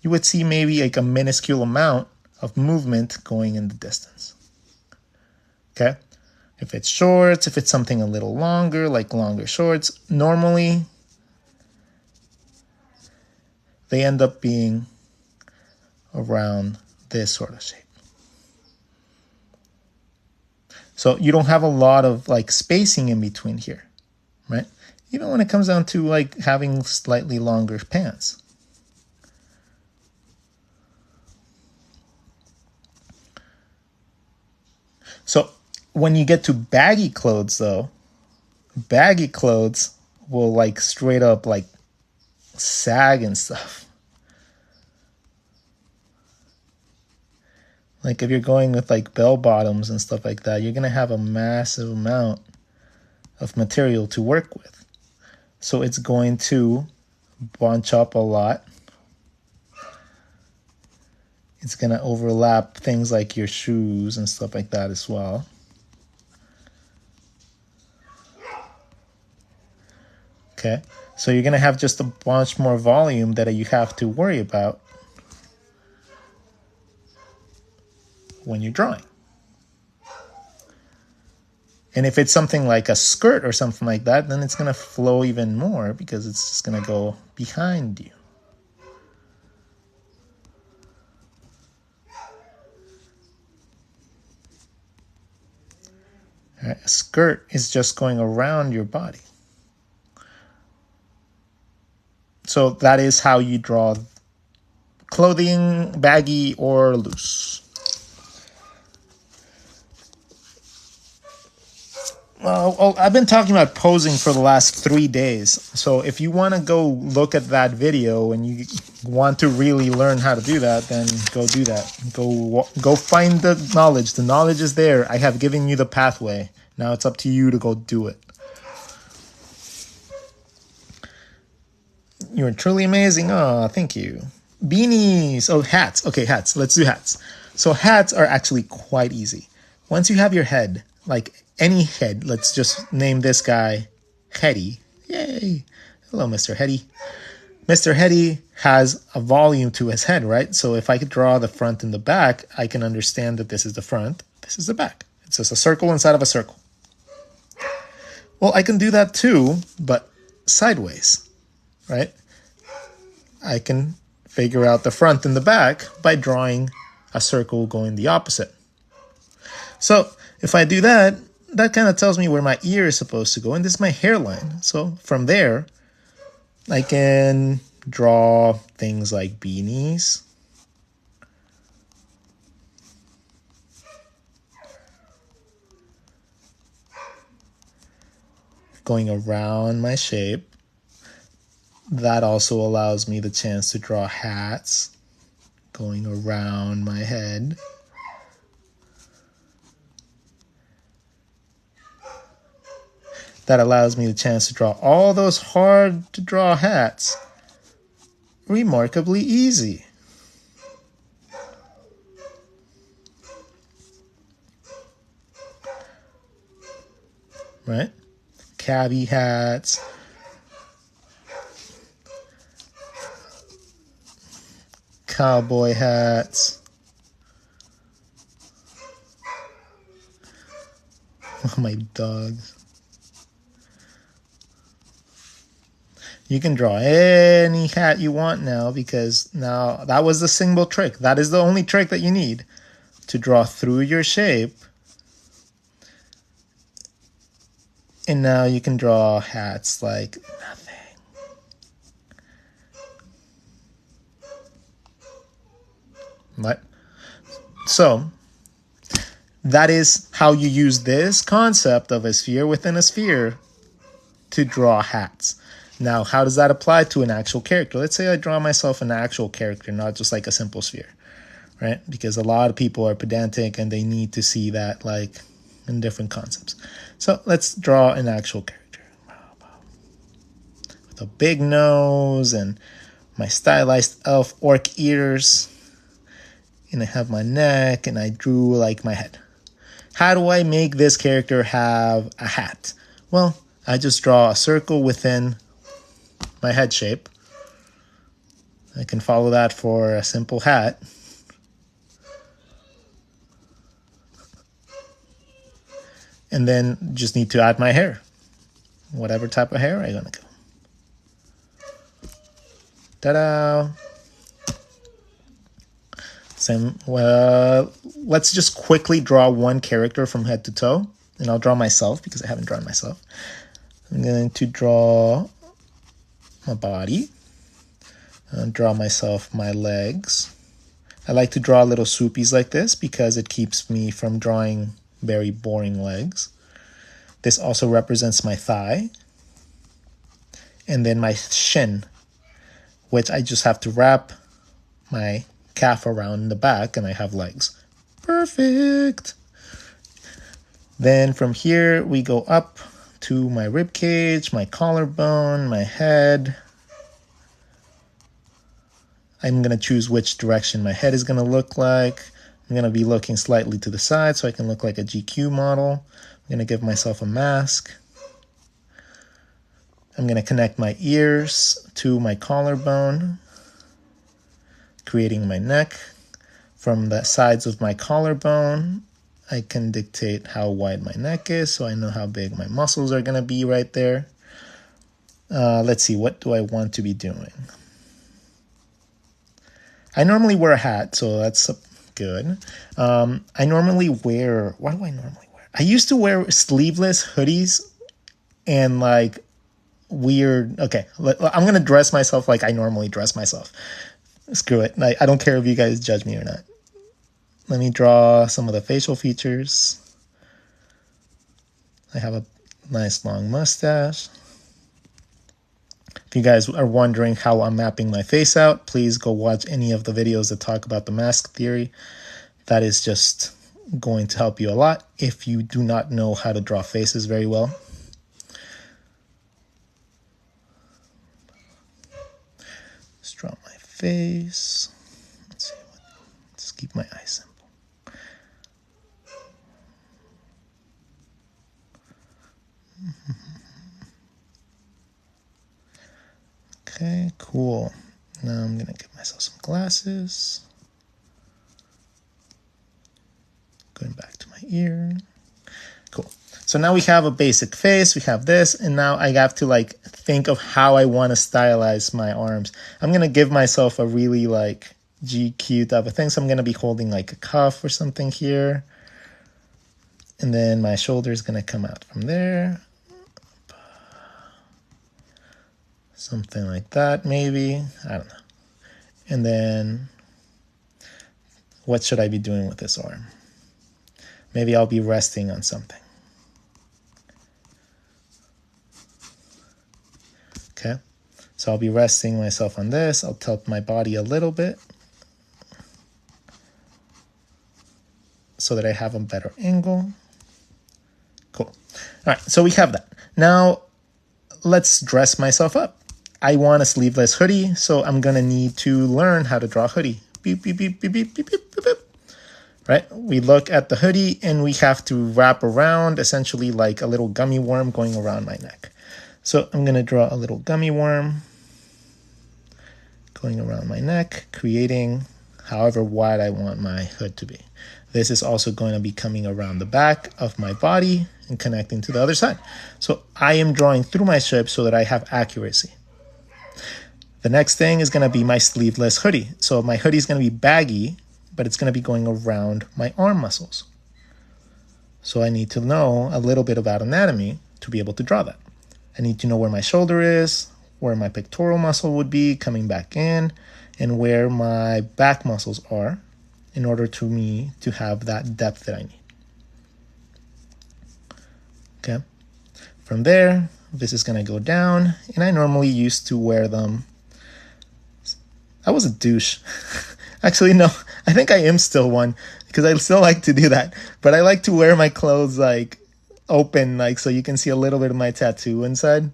you would see maybe like a minuscule amount of movement going in the distance. Okay? If it's shorts, if it's something a little longer, like longer shorts, normally they end up being around this sort of shape. So you don't have a lot of like spacing in between here, right? Even when it comes down to like having slightly longer pants. So when you get to baggy clothes though, baggy clothes will like straight up like sag and stuff. Like if you're going with like bell bottoms and stuff like that, you're going to have a massive amount of material to work with. So it's going to bunch up a lot. It's going to overlap things like your shoes and stuff like that as well. Okay, so you're going to have just a bunch more volume that you have to worry about when you're drawing. And if it's something like a skirt or something like that, then it's going to flow even more because it's just going to go behind you. All right, a skirt is just going around your body. So that is how you draw clothing, baggy or loose. Well, I've been talking about posing for the last 3 days. So if you want to go look at that video and you want to really learn how to do that, then go do that. Go find the knowledge. The knowledge is there. I have given you the pathway. Now it's up to you to go do it. You're truly amazing. Oh, thank you. Beanies. Oh, hats. Okay, hats. Let's do hats. So hats are actually quite easy. Once you have your head, like any head, let's just name this guy Hetty. Yay. Hello, Mr. Hetty. Mr. Hetty has a volume to his head, right? So if I could draw the front and the back, I can understand that this is the front, this is the back. It's just a circle inside of a circle. Well, I can do that too, but sideways, right? I can figure out the front and the back by drawing a circle going the opposite. So if I do that, that kind of tells me where my ear is supposed to go, and this is my hairline. So from there, I can draw things like beanies. Going around my shape. That also allows me the chance to draw hats going around my head. That allows me the chance to draw all those hard to draw hats remarkably easy. Right? Cabbie hats. Cowboy hats. Oh, my dogs. You can draw any hat you want now, because now that was the single trick. That is the only trick that you need to draw through your shape. And now you can draw hats like nothing. Right? So that is how you use this concept of a sphere within a sphere to draw hats. Now, how does that apply to an actual character? Let's say I draw myself an actual character, not just like a simple sphere, right? Because a lot of people are pedantic and they need to see that like in different concepts. So let's draw an actual character with a big nose and my stylized elf orc ears. And I have my neck and I drew like my head. How do I make this character have a hat? Well, I just draw a circle within my head shape. I can follow that for a simple hat. And then just need to add my hair. Whatever type of hair I'm gonna go. Ta-da! Same. Well, let's just quickly draw one character from head to toe. And I'll draw myself because I haven't drawn myself. I'm going to draw my body. I'll draw myself my legs. I like to draw little swoopies like this because it keeps me from drawing very boring legs. This also represents my thigh. And then my shin, which I just have to wrap my calf around the back and I have legs. Perfect. Then from here we go up to my rib cage, my collarbone, my head. I'm going to choose which direction my head is going to look like. I'm going to be looking slightly to the side so I can look like a GQ model. I'm going to give myself a mask. I'm going to connect my ears to my collarbone, creating my neck. From the sides of my collarbone, I can dictate how wide my neck is, so I know how big my muscles are going to be right there. Let's see, what do I want to be doing? I normally wear a hat, so that's good. I normally wear, what do I normally wear? I used to wear sleeveless hoodies and like weird, okay, I'm going to dress myself like I normally dress myself. Screw it. I don't care if you guys judge me or not. Let me draw some of the facial features. I have a nice long mustache. If you guys are wondering how I'm mapping my face out, please go watch any of the videos that talk about the mask theory. That is just going to help you a lot if you do not know how to draw faces very well. Let's draw my face. Let's see. Let's keep my eyes simple. Okay, cool. Now I'm going to give myself some glasses. Going back to my ear. Cool. So now we have a basic face. We have this. And now I have to like think of how I want to stylize my arms. I'm going to give myself a really like GQ type of thing. So I'm going to be holding like a cuff or something here. And then my shoulder is going to come out from there. Something like that, maybe. I don't know. And then what should I be doing with this arm? Maybe I'll be resting on something. Okay. So I'll be resting myself on this. I'll tilt my body a little bit so that I have a better angle. Cool. All right, so we have that. Now let's dress myself up. I want a sleeveless hoodie, so I'm gonna need to learn how to draw a hoodie. Beep, beep, beep, beep, beep, beep, beep, beep. Right? We look at the hoodie and we have to wrap around, essentially like a little gummy worm going around my neck. So I'm gonna draw a little gummy worm going around my neck, creating however wide I want my hood to be. This is also going to be coming around the back of my body and connecting to the other side. So I am drawing through my shape so that I have accuracy. The next thing is going to be my sleeveless hoodie. So my hoodie is going to be baggy, but it's going to be going around my arm muscles. So I need to know a little bit about anatomy to be able to draw that. I need to know where my shoulder is, where my pectoral muscle would be coming back in, and where my back muscles are in order to me to have that depth that I need. Okay. From there, this is going to go down, and I normally used to wear them. I was a douche. Actually, no, I think I am still one because I still like to do that. But I like to wear my clothes like open, like so you can see a little bit of my tattoo inside.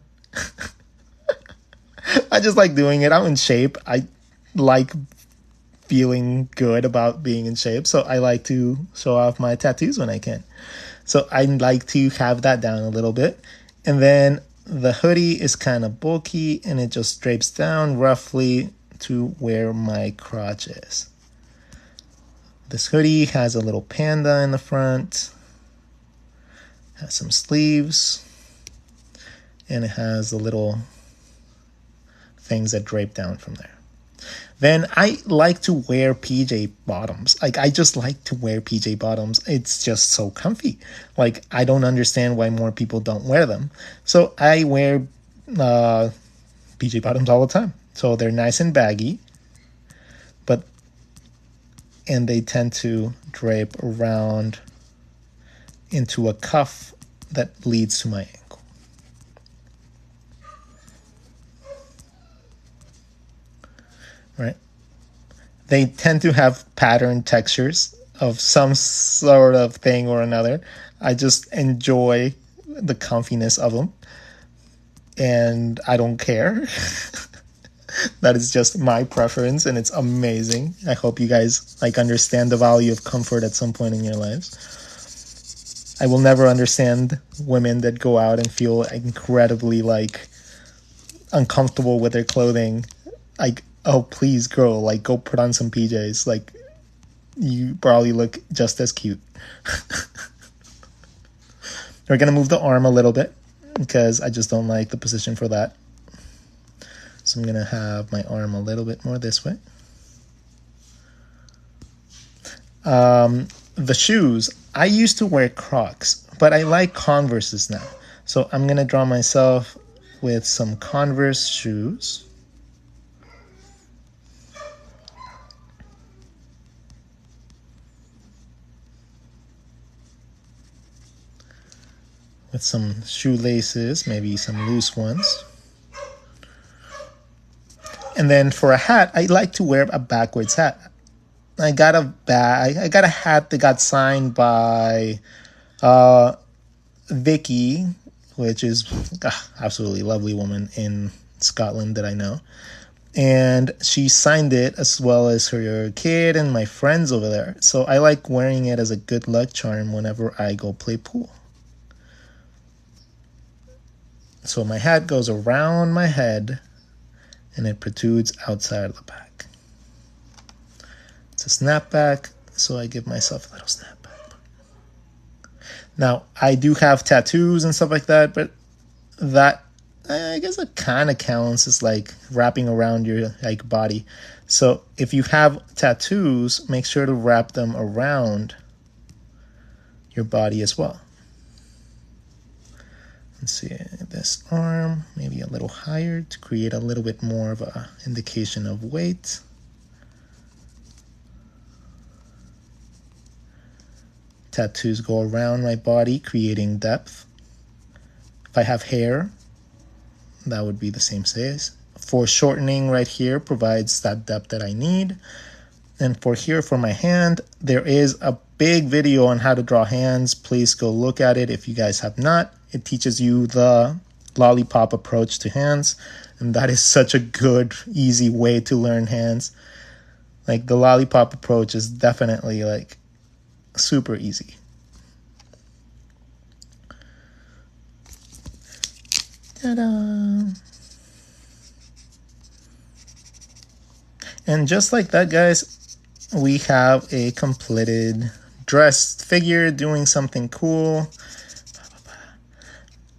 I just like doing it. I'm in shape. I like feeling good about being in shape. So I like to show off my tattoos when I can. So I like to have that down a little bit. And then the hoodie is kind of bulky and it just drapes down roughly to where my crotch is. This hoodie has a little panda in the front, has some sleeves, and it has the little things that drape down from there. Then I like to wear PJ bottoms. Like I just like to wear PJ bottoms. It's just so comfy. Like I don't understand why more people don't wear them. So I wear PJ bottoms all the time. So they're nice and baggy, and they tend to drape around into a cuff that leads to my ankle. Right? They tend to have pattern textures of some sort of thing or another. I just enjoy the comfiness of them, and I don't care. That is just my preference, and it's amazing. I hope you guys understand the value of comfort at some point in your lives. I will never understand women that go out and feel incredibly uncomfortable with their clothing. Oh please, girl, go put on some PJs. You probably look just as cute. We're gonna move the arm a little bit because I just don't like the position for that. So I'm going to have my arm a little bit more this way. The shoes, I used to wear Crocs, but I like Converses now. So I'm going to draw myself with some Converse shoes. With some shoelaces, maybe some loose ones. And then for a hat, I like to wear a backwards hat. I got a hat that got signed by Vicky, which is absolutely lovely woman in Scotland that I know. And she signed it as well as her kid and my friends over there. So I like wearing it as a good luck charm whenever I go play pool. So my hat goes around my head and it protrudes outside of the back. It's a snapback, so I give myself a little snapback. Now, I do have tattoos and stuff like that, but that, I guess it kind of counts as wrapping around your body. So if you have tattoos, make sure to wrap them around your body as well. Let's see, this arm, maybe a little higher to create a little bit more of an indication of weight. Tattoos go around my body, creating depth. If I have hair, that would be the same size. Foreshortening right here provides that depth that I need. And for here, for my hand, there is a big video on how to draw hands. Please go look at it if you guys have not. It teaches you the lollipop approach to hands, and that is such a good, easy way to learn hands. The lollipop approach is definitely super easy. Ta-da! And just like that, guys, we have a completed dressed figure doing something cool.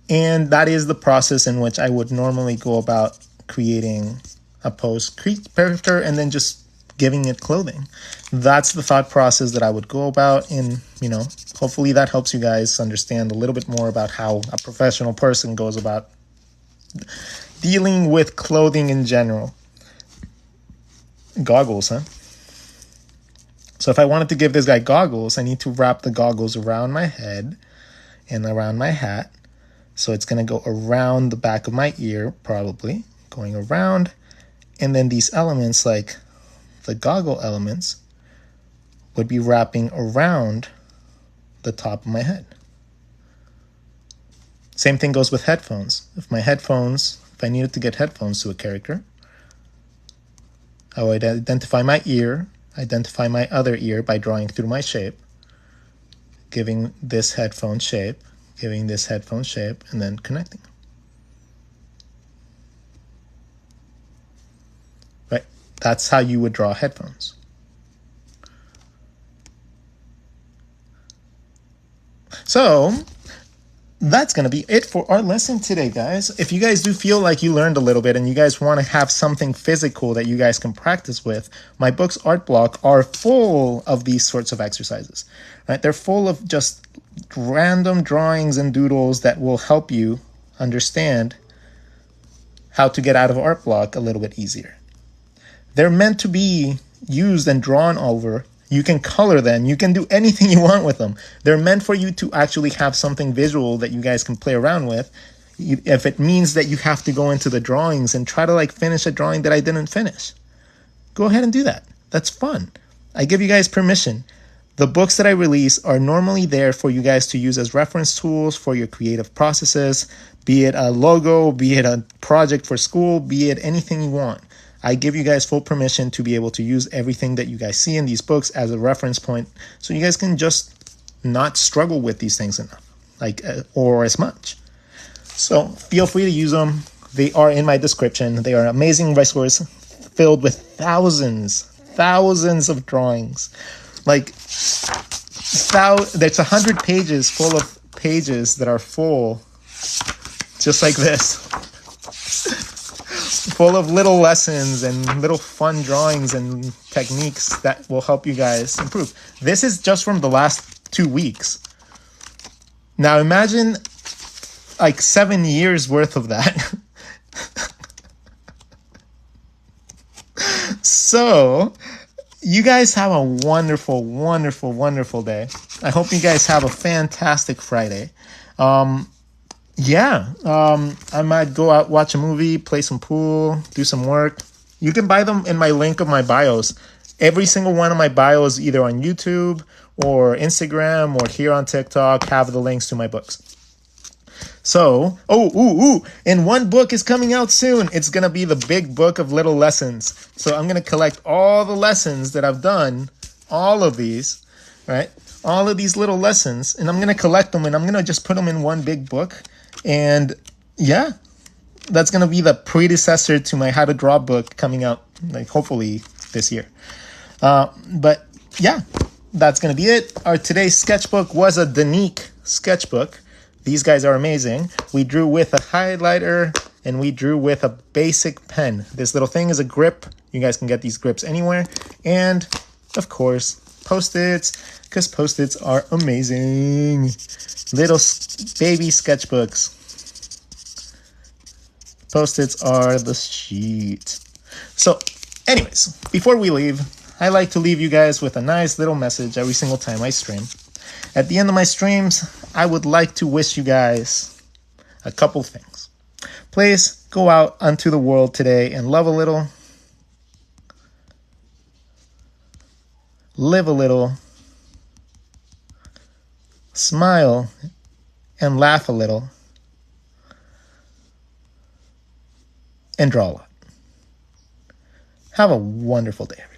And that is the process in which I would normally go about creating opposed character and then just giving it clothing. That's the thought process that I would go about, and hopefully that helps you guys understand a little bit more about how a professional person goes about dealing with clothing in general. Goggles, huh? So if I wanted to give this guy goggles, I need to wrap the goggles around my head and around my hat. So it's going to go around the back of my ear, probably, going around. And then these elements, like the goggle elements, would be wrapping around the top of my head. Same thing goes with headphones. If I needed to get headphones to a character, I would identify my ear, identify my other ear by drawing through my shape, giving this headphone shape, and then connecting. Right? That's how you would draw headphones. So that's going to be it for our lesson today, guys. If you guys do feel like you learned a little bit and you guys want to have something physical that you guys can practice with, my books Art Block are full of these sorts of exercises. Right? They're full of just random drawings and doodles that will help you understand how to get out of art block a little bit easier. They're meant to be used and drawn over. You can color them. You can do anything you want with them. They're meant for you to actually have something visual that you guys can play around with. If it means that you have to go into the drawings and try to finish a drawing that I didn't finish, go ahead and do that. That's fun. I give you guys permission. The books that I release are normally there for you guys to use as reference tools for your creative processes, be it a logo, be it a project for school, be it anything you want. I give you guys full permission to be able to use everything that you guys see in these books as a reference point, so you guys can just not struggle with these things enough, or as much. So feel free to use them. They are in my description. They are amazing resource filled with thousands of drawings. There's 100 pages full of pages that are full, just like this. Full of little lessons and little fun drawings and techniques that will help you guys improve. This is just from the last 2 weeks. Now imagine 7 years worth of that. So you guys have a wonderful, wonderful, wonderful day. I hope you guys have a fantastic Friday. I might go out, watch a movie, play some pool, do some work. You can buy them in my link of my bios. Every single one of my bios, either on YouTube or Instagram or here on TikTok, have the links to my books. So, and one book is coming out soon. It's going to be the big book of little lessons. So I'm going to collect all the lessons that I've done, all of these, right? All of these little lessons, and I'm going to collect them, and I'm going to just put them in one big book. And that's going to be the predecessor to my How to Draw book coming out, hopefully this year. But that's going to be it. Our today's sketchbook was a Danique sketchbook. These guys are amazing. We drew with a highlighter and we drew with a basic pen. This little thing is a grip. You guys can get these grips anywhere. And of course, Post-its, because Post-its are amazing. Little baby sketchbooks. Post-its are the shit. So anyways, before we leave, I like to leave you guys with a nice little message every single time I stream. At the end of my streams, I would like to wish you guys a couple things. Please go out onto the world today and love a little, live a little, smile and laugh a little, and draw a lot. Have a wonderful day, everyone.